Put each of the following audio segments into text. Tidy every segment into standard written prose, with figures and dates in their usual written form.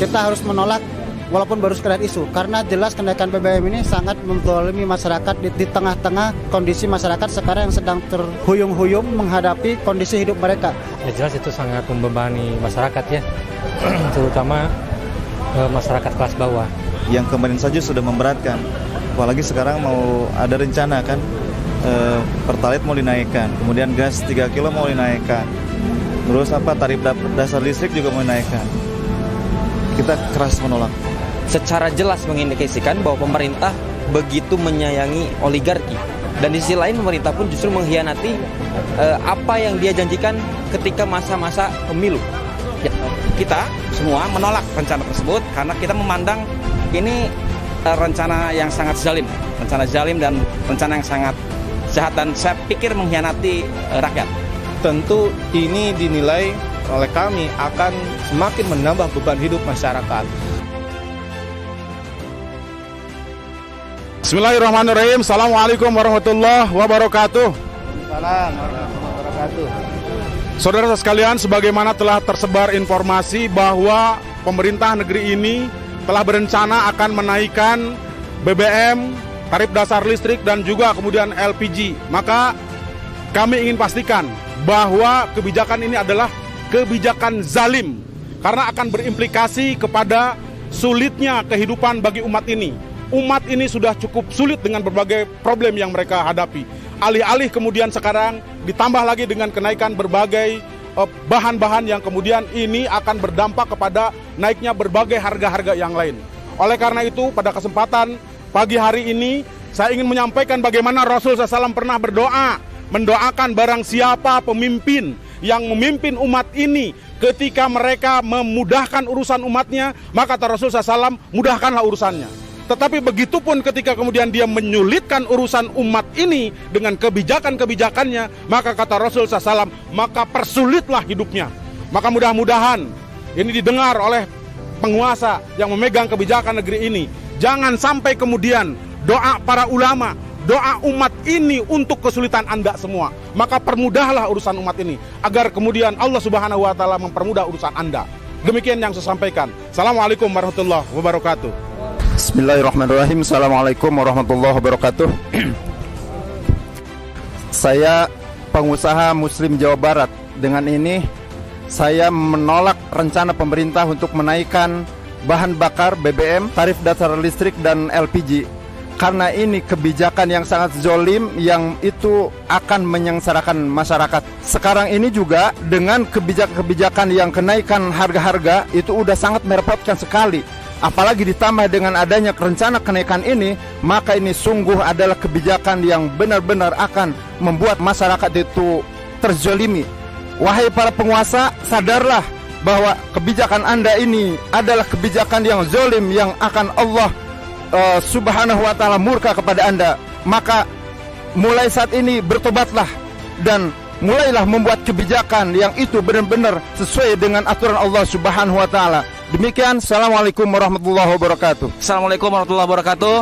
kita harus menolak walaupun baru sekedar isu, karena jelas kenaikan BBM ini sangat menzalimi masyarakat di tengah-tengah kondisi masyarakat sekarang yang sedang terhuyung-huyung menghadapi kondisi hidup mereka. Ya jelas itu sangat membebani masyarakat ya, terutama masyarakat kelas bawah. Yang kemarin saja sudah memberatkan, apalagi sekarang mau ada rencana kan, Pertalite mau dinaikkan, kemudian gas 3 kilo mau dinaikkan, terus tarif dasar listrik juga mau dinaikkan. Kita keras menolak. Secara jelas mengindikasikan bahwa pemerintah begitu menyayangi oligarki, dan di sisi lain pemerintah pun justru mengkhianati apa yang dia janjikan ketika masa-masa pemilu. Ya, kita semua menolak rencana tersebut karena kita memandang ini rencana yang sangat zalim, dan rencana yang sangat jahat, dan saya pikir mengkhianati rakyat. Tentu ini dinilai oleh kami akan semakin menambah beban hidup masyarakat. Bismillahirrahmanirrahim. Assalamualaikum warahmatullahi wabarakatuh. Saudara sekalian, sebagaimana telah tersebar informasi bahwa pemerintah negeri ini telah berencana akan menaikkan BBM, tarif dasar listrik, dan juga kemudian LPG. Maka kami ingin pastikan bahwa kebijakan ini adalah kebijakan zalim, karena akan berimplikasi kepada sulitnya kehidupan bagi umat ini. Umat ini sudah cukup sulit dengan berbagai problem yang mereka hadapi. Alih-alih kemudian sekarang ditambah lagi dengan kenaikan berbagai bahan-bahan yang kemudian ini akan berdampak kepada naiknya berbagai harga-harga yang lain. Oleh karena itu, pada kesempatan pagi hari ini, saya ingin menyampaikan bagaimana Rasul SAW pernah berdoa, mendoakan barang siapa pemimpin yang memimpin umat ini, ketika mereka memudahkan urusan umatnya, maka kata Rasul SAW, mudahkanlah urusannya. Tetapi begitupun ketika kemudian dia menyulitkan urusan umat ini dengan kebijakan-kebijakannya, maka kata Rasul SAW, maka persulitlah hidupnya. Maka mudah-mudahan ini didengar oleh penguasa yang memegang kebijakan negeri ini. Jangan sampai kemudian doa para ulama, doa umat ini untuk kesulitan Anda semua. Maka permudahlah urusan umat ini, agar kemudian Allah Subhanahu wa Ta'ala mempermudah urusan Anda. Demikian yang saya sampaikan. Assalamualaikum warahmatullahi wabarakatuh. Bismillahirrahmanirrahim. Assalamualaikum warahmatullahi wabarakatuh. Saya pengusaha Muslim Jawa Barat. Dengan ini saya menolak rencana pemerintah untuk menaikkan bahan bakar BBM, tarif dasar listrik, dan LPG. Karena ini kebijakan yang sangat zolim, yang itu akan menyengsarakan masyarakat. Sekarang ini juga dengan kebijakan-kebijakan yang kenaikan harga-harga, itu udah sangat merepotkan sekali. Apalagi ditambah dengan adanya rencana kenaikan ini, maka ini sungguh adalah kebijakan yang benar-benar akan membuat masyarakat itu terzolimi. Wahai para penguasa, sadarlah bahwa kebijakan Anda ini adalah kebijakan yang zolim, yang akan Allah Subhanahu wa Ta'ala murka kepada Anda. Maka mulai saat ini bertobatlah dan mulailah membuat kebijakan yang itu benar-benar sesuai dengan aturan Allah Subhanahu wa Ta'ala. Demikian, Assalamualaikum warahmatullahi wabarakatuh. Assalamualaikum warahmatullahi wabarakatuh.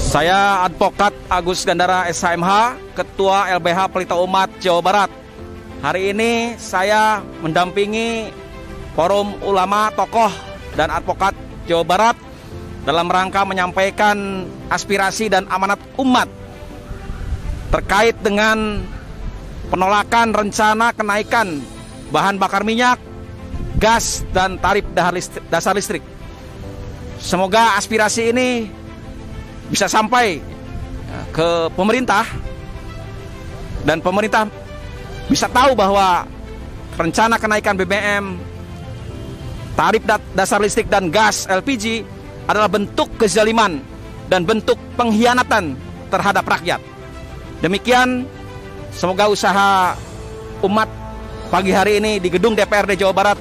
Saya Advokat Agus Gandara SHMH, Ketua LBH Pelita Umat Jawa Barat. Hari ini saya mendampingi Forum Ulama, Tokoh, dan Advokat Jawa Barat dalam rangka menyampaikan aspirasi dan amanat umat terkait dengan penolakan rencana kenaikan bahan bakar minyak, gas, dan tarif dasar listrik. Semoga aspirasi ini bisa sampai ke pemerintah, dan pemerintah bisa tahu bahwa rencana kenaikan BBM, tarif dasar listrik, dan gas LPG adalah bentuk kezaliman dan bentuk pengkhianatan terhadap rakyat. Demikian, semoga usaha umat pagi hari ini di gedung DPRD Jawa Barat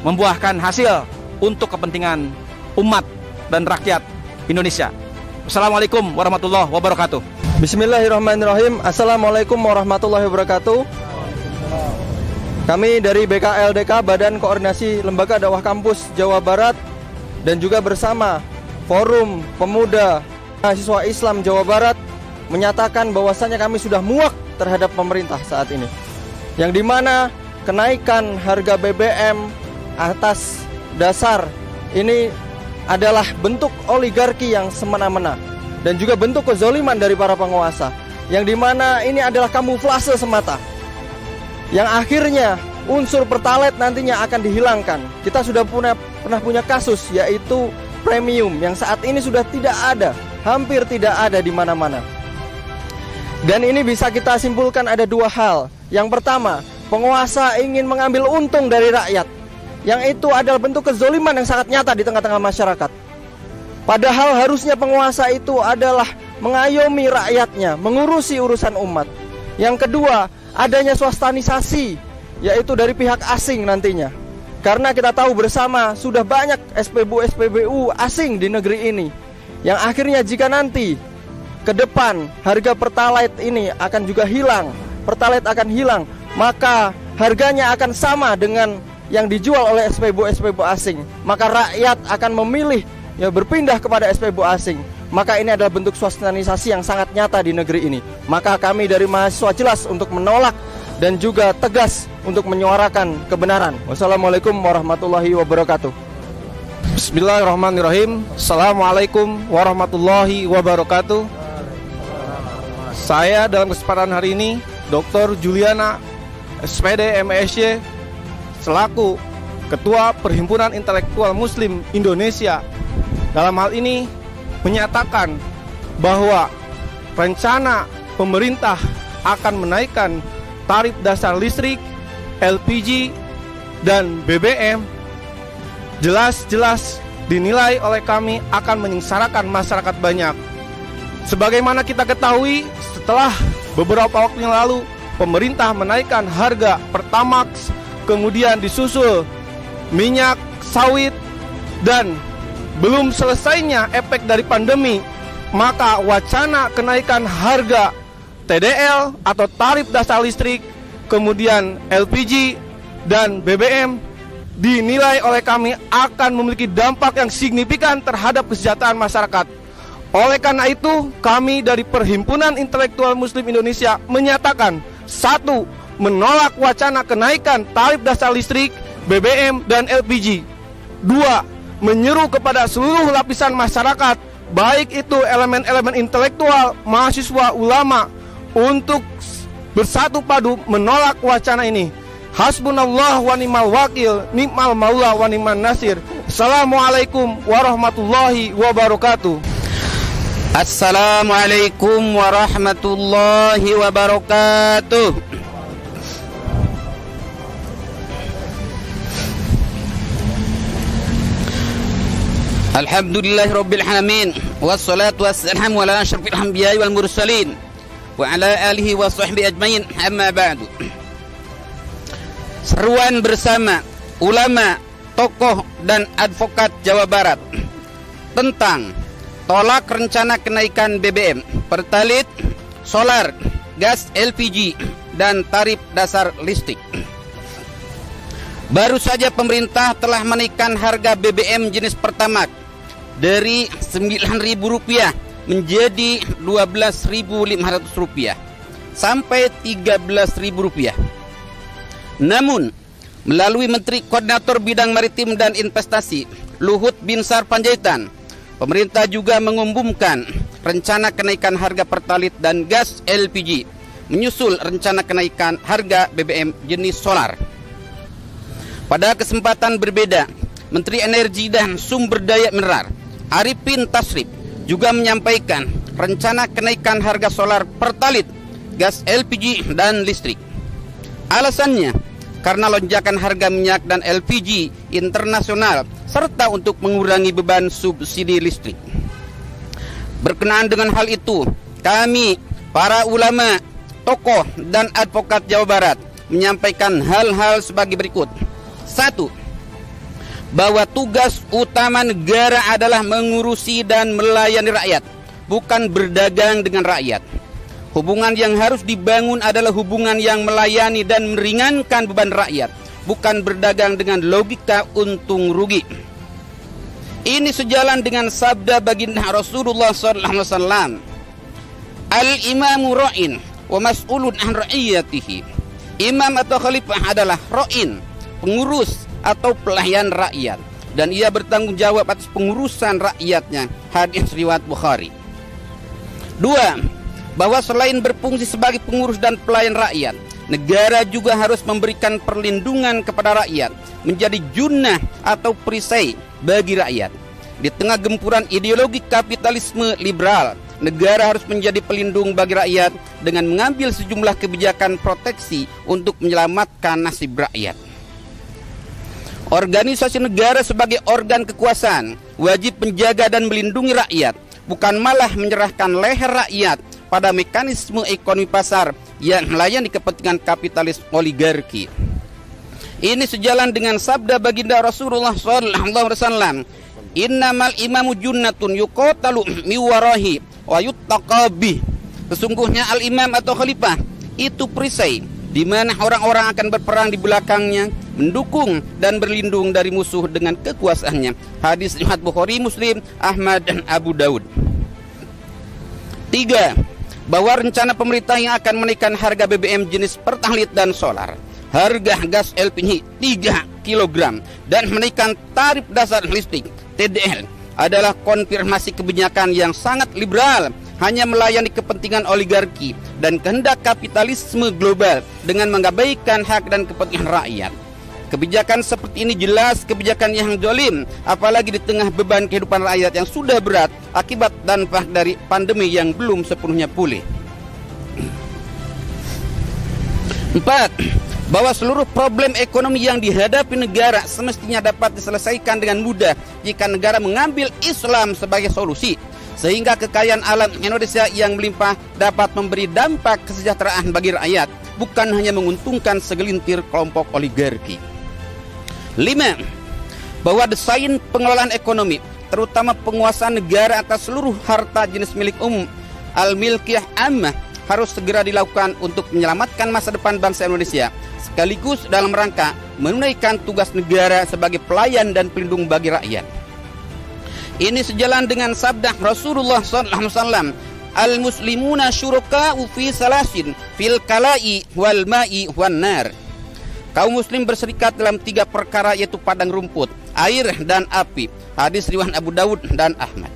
membuahkan hasil untuk kepentingan umat dan rakyat Indonesia. Assalamualaikum warahmatullahi wabarakatuh. Bismillahirrahmanirrahim. Assalamualaikum warahmatullahi wabarakatuh. Kami dari BKLDK, Badan Koordinasi Lembaga Dakwah Kampus Jawa Barat, dan juga bersama Forum Pemuda Mahasiswa Islam Jawa Barat, menyatakan bahwasannya kami sudah muak terhadap pemerintah saat ini, yang dimana kenaikan harga BBM atas dasar ini adalah bentuk oligarki yang semena-mena dan juga bentuk kezoliman dari para penguasa, yang dimana ini adalah kamuflase semata, yang akhirnya unsur pertalite nantinya akan dihilangkan. Kita sudah pernah punya kasus, yaitu premium yang saat ini sudah tidak ada, hampir tidak ada di mana-mana. Dan ini bisa kita simpulkan ada dua hal. Yang pertama, penguasa ingin mengambil untung dari rakyat, yang itu adalah bentuk kezoliman yang sangat nyata di tengah-tengah masyarakat. Padahal harusnya penguasa itu adalah mengayomi rakyatnya, mengurusi urusan umat. Yang kedua, adanya swastanisasi, yaitu dari pihak asing nantinya. Karena kita tahu bersama sudah banyak SPBU asing di negeri ini, yang akhirnya jika nanti ke depan harga pertalite ini akan juga hilang, pertalite akan hilang, maka harganya akan sama dengan yang dijual oleh SPBU asing. Maka rakyat akan memilih berpindah kepada SPBU asing. Maka ini adalah bentuk swastanisasi yang sangat nyata di negeri ini. Maka kami dari mahasiswa jelas untuk menolak dan juga tegas untuk menyuarakan kebenaran. Wassalamualaikum warahmatullahi wabarakatuh. Bismillahirrahmanirrahim. Assalamualaikum warahmatullahi wabarakatuh. Saya dalam kesempatan hari ini, Dr. Juliana SPD MSc, selaku Ketua Perhimpunan Intelektual Muslim Indonesia, dalam hal ini menyatakan bahwa rencana pemerintah akan menaikkan tarif dasar listrik, LPG, dan BBM jelas-jelas dinilai oleh kami akan menyengsarakan masyarakat banyak. Sebagaimana kita ketahui, setelah beberapa waktu yang lalu pemerintah menaikkan harga Pertamax, kemudian disusul minyak sawit, dan belum selesainya efek dari pandemi, maka wacana kenaikan harga TDL atau tarif dasar listrik, kemudian LPG dan BBM dinilai oleh kami akan memiliki dampak yang signifikan terhadap kesejahteraan masyarakat. Oleh karena itu, kami dari Perhimpunan Intelektual Muslim Indonesia menyatakan: 1. Menolak wacana kenaikan tarif dasar listrik, BBM, dan LPG. 2. Menyeru kepada seluruh lapisan masyarakat, baik itu elemen-elemen intelektual, mahasiswa, ulama, untuk bersatu padu menolak wacana ini. Hasbunallah wa ni'mal wakil, ni'mal maula wa ni'man nasir. Assalamualaikum warahmatullahi wabarakatuh. Assalamualaikum warahmatullahi wabarakatuh. Alhamdulillahirabbil alamin, wassalatu wassalamu ala asyrafil anbiya'i wal mursalin wa ala alihi wa sahbihi ajmain, amma ba'du. Seruan bersama ulama, tokoh, dan advokat Jawa Barat tentang tolak rencana kenaikan BBM, pertalite, solar, gas LPG, dan tarif dasar listrik. Baru saja pemerintah telah menaikkan harga BBM jenis Pertamax dari Rp9.000 menjadi Rp12.500 sampai Rp13.000. Namun, melalui Menteri Koordinator Bidang Maritim dan Investasi Luhut Binsar Panjaitan, pemerintah juga mengumumkan rencana kenaikan harga pertalite dan gas LPG, menyusul rencana kenaikan harga BBM jenis solar. Pada kesempatan berbeda, Menteri Energi dan Sumber Daya Mineral Arifin Tasrif juga menyampaikan rencana kenaikan harga solar, pertalite, gas LPG, dan listrik. Alasannya, karena lonjakan harga minyak dan LPG internasional serta untuk mengurangi beban subsidi listrik. Berkenaan dengan hal itu, kami, para ulama, tokoh, dan advokat Jawa Barat menyampaikan hal-hal sebagai berikut. 1. Bahwa tugas utama negara adalah mengurusi dan melayani rakyat, bukan berdagang dengan rakyat. Hubungan yang harus dibangun adalah hubungan yang melayani dan meringankan beban rakyat, bukan berdagang dengan logika untung rugi. Ini sejalan dengan sabda baginda Rasulullah SAW, Al-imamu ra'in wa mas'ulun an ra'iyatihi. Imam atau khalifah adalah ra'in, pengurus atau pelayan rakyat, dan ia bertanggung jawab atas pengurusan rakyatnya. Hadis riwayat Bukhari. 2. Bahwa selain berfungsi sebagai pengurus dan pelayan rakyat, negara juga harus memberikan perlindungan kepada rakyat, menjadi junnah atau perisai bagi rakyat. Di tengah gempuran ideologi kapitalisme liberal, negara harus menjadi pelindung bagi rakyat dengan mengambil sejumlah kebijakan proteksi untuk menyelamatkan nasib rakyat. Organisasi negara sebagai organ kekuasaan wajib menjaga dan melindungi rakyat, bukan malah menyerahkan leher rakyat pada mekanisme ekonomi pasar yang melayani kepentingan kapitalis oligarki. Ini sejalan dengan sabda baginda Rasulullah SAW, "Innamal imamu junnatun yuqatalu miwarahi wa yuttaqabih." Sesungguhnya al-imam atau khalifah itu perisai di mana orang-orang akan berperang di belakangnya, mendukung dan berlindung dari musuh dengan kekuasaannya. Hadis riwayat Bukhari, Muslim, Ahmad dan Abu Daud. 3. Bahwa rencana pemerintah yang akan menaikkan harga BBM jenis Pertalite dan solar, harga gas LPG 3 kg dan menaikkan tarif dasar listrik TDL adalah konfirmasi kebijakan yang sangat liberal, hanya melayani kepentingan oligarki dan kehendak kapitalisme global dengan mengabaikan hak dan kepentingan rakyat. Kebijakan seperti ini jelas kebijakan yang zalim, apalagi di tengah beban kehidupan rakyat yang sudah berat akibat dampak dari pandemi yang belum sepenuhnya pulih. 4. Bahwa seluruh problem ekonomi yang dihadapi negara semestinya dapat diselesaikan dengan mudah jika negara mengambil Islam sebagai solusi, sehingga kekayaan alam Indonesia yang melimpah dapat memberi dampak kesejahteraan bagi rakyat, bukan hanya menguntungkan segelintir kelompok oligarki. 5. Bahwa desain pengelolaan ekonomi, terutama penguasaan negara atas seluruh harta jenis milik umum al-milkiyah ammah, harus segera dilakukan untuk menyelamatkan masa depan bangsa Indonesia, sekaligus dalam rangka menunaikan tugas negara sebagai pelayan dan pelindung bagi rakyat. Ini sejalan dengan sabda Rasulullah SAW, "Al-muslimuna syuraka'u fi salasin fil kala'i wal ma'i wan nar." Kaum muslim berserikat dalam 3 perkara, yaitu padang rumput, air dan api. Hadis riwayat Abu Daud dan Ahmad.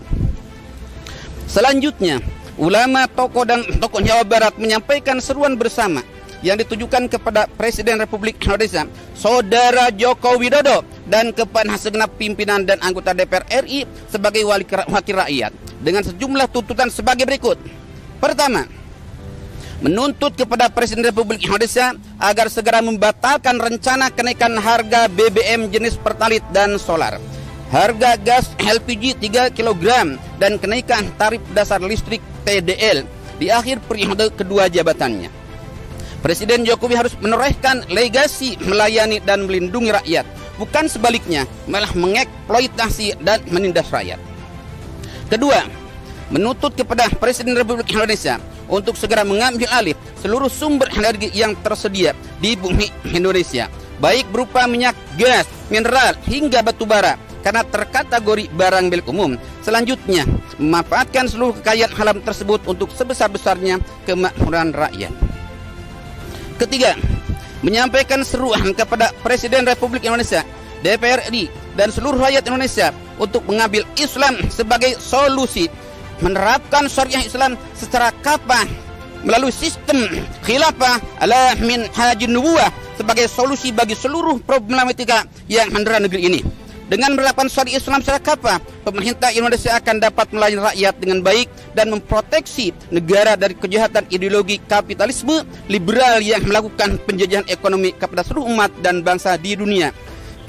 Selanjutnya, ulama, tokoh dan tokoh Jawa Barat menyampaikan seruan bersama yang ditujukan kepada Presiden Republik Indonesia Saudara Joko Widodo dan kepada segenap pimpinan dan anggota DPR RI sebagai wakil rakyat dengan sejumlah tuntutan sebagai berikut. Pertama, menuntut kepada Presiden Republik Indonesia agar segera membatalkan rencana kenaikan harga BBM jenis Pertalite dan solar, harga gas LPG 3 kg dan kenaikan tarif dasar listrik TDL di akhir periode kedua jabatannya. Presiden Jokowi harus menorehkan legasi melayani dan melindungi rakyat, bukan sebaliknya malah mengeksploitasi dan menindas rakyat. Kedua, menuntut kepada Presiden Republik Indonesia untuk segera mengambil alih seluruh sumber energi yang tersedia di bumi Indonesia, baik berupa minyak, gas, mineral hingga batu bara, karena terkategori barang milik umum. Selanjutnya, memanfaatkan seluruh kekayaan alam tersebut untuk sebesar-besarnya kemakmuran rakyat. Ketiga, menyampaikan seruan kepada Presiden Republik Indonesia, DPR RI dan seluruh rakyat Indonesia untuk mengambil Islam sebagai solusi, menerapkan syariah Islam secara kafah melalui sistem khilafah ala min hajin nubuwah sebagai solusi bagi seluruh problematika yang mendera negeri ini. Dengan menerapkan syariah Islam secara kafah, pemerintah Indonesia akan dapat melayani rakyat dengan baik dan memproteksi negara dari kejahatan ideologi kapitalisme liberal yang melakukan penjajahan ekonomi kepada seluruh umat dan bangsa di dunia.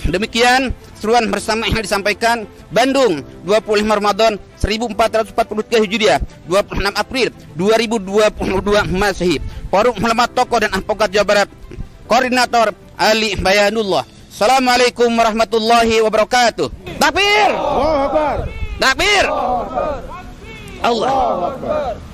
Demikian seruan bersama yang disampaikan. Bandung, 25 Ramadan 1443 Hijriah, 26 April 2022 Masehi. Forum Ulama Tokoh dan Advokat Jawa Barat, Koordinator Ali Bayanullah. Assalamualaikum warahmatullahi wabarakatuh. Takbir! Allahu Akbar! Takbir! Allah Akbar!